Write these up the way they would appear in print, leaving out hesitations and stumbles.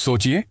सोचिए,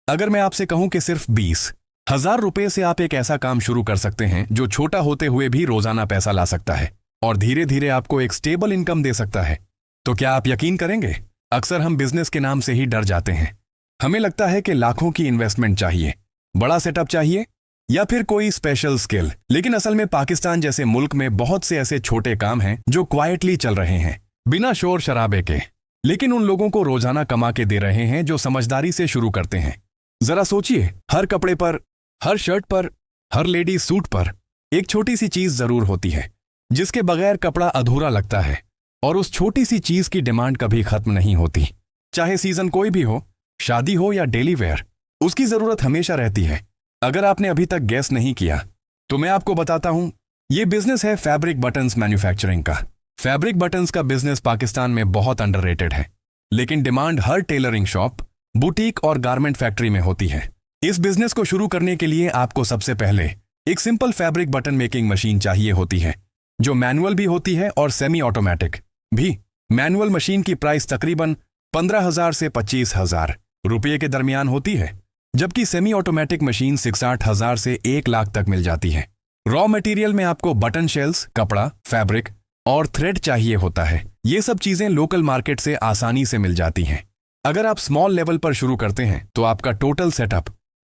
अगर मैं आपसे कहूं कि सिर्फ 20,000 रुपए से आप एक ऐसा काम शुरू कर सकते हैं जो छोटा होते हुए भी रोजाना पैसा ला सकता है और धीरे धीरे आपको एक स्टेबल इनकम दे सकता है, तो क्या आप यकीन करेंगे? अक्सर हम बिजनेस के नाम से ही डर जाते हैं। हमें लगता है कि लाखों की इन्वेस्टमेंट चाहिए, बड़ा सेटअप चाहिए या फिर कोई स्पेशल स्किल। लेकिन असल में पाकिस्तान जैसे मुल्क में बहुत से ऐसे छोटे काम हैं जो क्वाइटली चल रहे हैं, बिना शोर शराबे के, लेकिन उन लोगों को रोजाना कमा के दे रहे हैं जो समझदारी से शुरू करते हैं। जरा सोचिए, हर कपड़े पर, हर शर्ट पर, हर लेडीज सूट पर एक छोटी सी चीज जरूर होती है जिसके बगैर कपड़ा अधूरा लगता है, और उस छोटी सी चीज की डिमांड कभी खत्म नहीं होती। चाहे सीजन कोई भी हो, शादी हो या डेली वेयर, उसकी जरूरत हमेशा रहती है। अगर आपने अभी तक गैस नहीं किया तो मैं आपको बताता हूं, यह बिजनेस है फैब्रिक बटन्स मैन्युफैक्चरिंग का। फैब्रिक बटन्स का बिजनेस पाकिस्तान में बहुत अंडररेटेड है, लेकिन डिमांड हर टेलरिंग शॉप, बुटीक और गारमेंट फैक्ट्री में होती है। इस बिजनेस को शुरू करने के लिए आपको सबसे पहले एक simple fabric button making machine चाहिए होती है, जो मैनुअल भी होती है और सेमी ऑटोमेटिक भी। मैनुअल मशीन की प्राइस तकरीबन 15,000 से 25,000 रुपये के दरमियान होती है, जबकि सेमी ऑटोमेटिक मशीन 60,000 से 1 लाख तक मिल जाती है। रॉ मटेरियल में आपको बटन शेल्स, कपड़ा, फैब्रिक और थ्रेड चाहिए होता है। ये सब चीजें लोकल मार्केट से आसानी से मिल जाती हैं। अगर आप स्मॉल लेवल पर शुरू करते हैं तो आपका टोटल सेटअप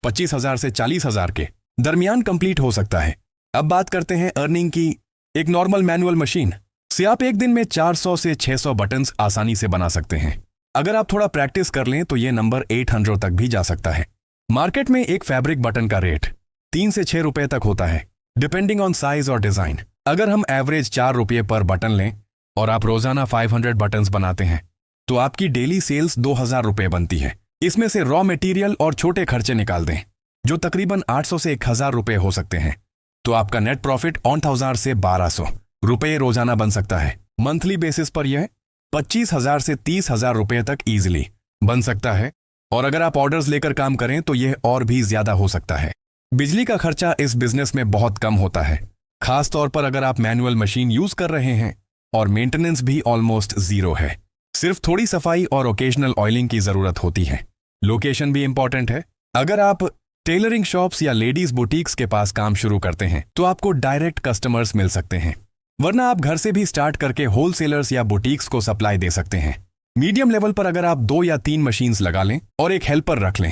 25,000 से 40,000 के दरमियान कंप्लीट हो सकता है। अब बात करते हैं अर्निंग की। एक नॉर्मल मैनुअल मशीन से आप एक दिन में 400 से 600 बटन्स आसानी से बना सकते हैं। अगर आप थोड़ा प्रैक्टिस कर लें तो ये नंबर 800 तक भी जा सकता है। मार्केट में एक फैब्रिक बटन का रेट 3 से 6 रुपए तक होता है, डिपेंडिंग ऑन साइज और डिजाइन। अगर हम एवरेज 4 रुपये पर बटन लें और आप रोजाना 500 बटन्स बनाते हैं तो आपकी डेली सेल्स 2,000 रुपये बनती है। इसमें से रॉ मटेरियल और छोटे खर्चे निकाल दें जो तकरीबन 800 से 1,000 रुपये हो सकते हैं, तो आपका नेट प्रॉफिट 8,000 से 1,200 रुपये रोजाना बन सकता है। मंथली बेसिस पर यह 25,000 से 30,000 रुपये तक इजीली बन सकता है, और अगर आप ऑर्डर्स लेकर काम करें तो यह और भी ज्यादा हो सकता है। बिजली का खर्चा इस बिजनेस में बहुत कम होता है, खास तौर पर अगर आप मैनुअल मशीन यूज कर रहे हैं, और मेंटेनेंस भी ऑलमोस्ट जीरो है। सिर्फ थोड़ी सफाई और ओकेजनल ऑयलिंग की जरूरत होती है। लोकेशन भी इंपॉर्टेंट है। अगर आप टेलरिंग शॉप्स या लेडीज बुटीक्स के पास काम शुरू करते हैं तो आपको डायरेक्ट कस्टमर्स मिल सकते हैं, वरना आप घर से भी स्टार्ट करके होलसेलर्स या बुटीक्स को सप्लाई दे सकते हैं। मीडियम लेवल पर अगर आप 2 या 3 मशीन्स लगा लें और एक हेल्पर रख लें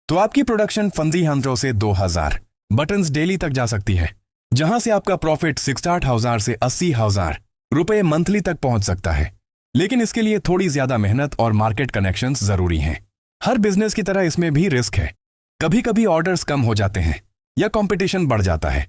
तो आपकी प्रोडक्शन 1500 से 2,000 बटन्स डेली तक जा सकती है, जहां से आपका प्रॉफिट 60,000 से 80,000 रुपये मंथली तक पहुंच सकता है। लेकिन इसके लिए थोड़ी ज्यादा मेहनत और मार्केट कनेक्शंस जरूरी हैं। हर बिजनेस की तरह इसमें भी रिस्क है। कभी कभी ऑर्डर्स कम हो जाते हैं या कंपटीशन बढ़ जाता है,